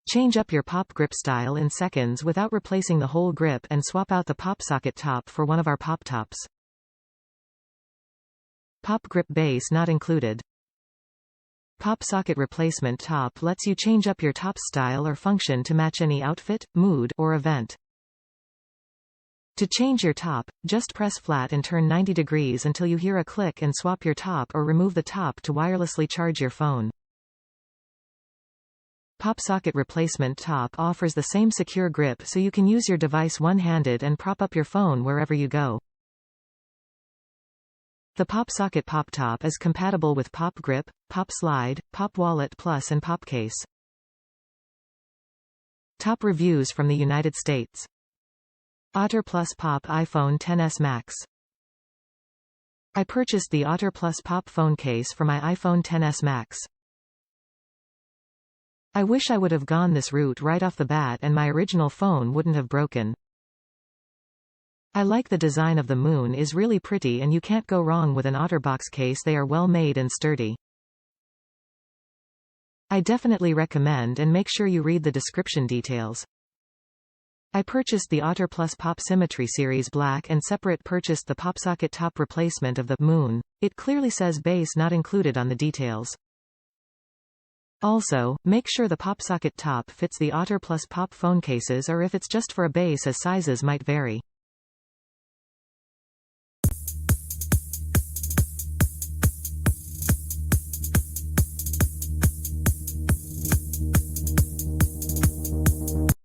Change up your PopGrip style in seconds without replacing the whole grip and swap out the PopSocket top for one of our PopTops. PopGrip base not included. PopSocket replacement top lets you change up your top style or function to match any outfit, mood, or event. To change your top, just press flat and turn 90 degrees until you hear a click and swap your top or remove the top to wirelessly charge your phone. PopSocket replacement top offers the same secure grip so you can use your device one-handed and prop up your phone wherever you go. The PopSocket PopTop is compatible with PopGrip, PopSlide, PopWallet Plus and PopCase. Top reviews from the United States. Otter+pop iPhone XS Max. I purchased the otter+pop phone case for my iPhone XS Max. I wish I would have gone this route right off the bat and my original phone wouldn't have broken. I like the design of the moon is really pretty and you can't go wrong with an OtterBox case. They are well made and sturdy. I definitely recommend and make sure you read the description details. I purchased the otter+pop Symmetry Series Black and separate purchased the PopSocket top replacement of the moon. It clearly says base not included on the details. Also, make sure the PopSocket top fits the otter+pop phone cases or if it's just for a base as sizes might vary.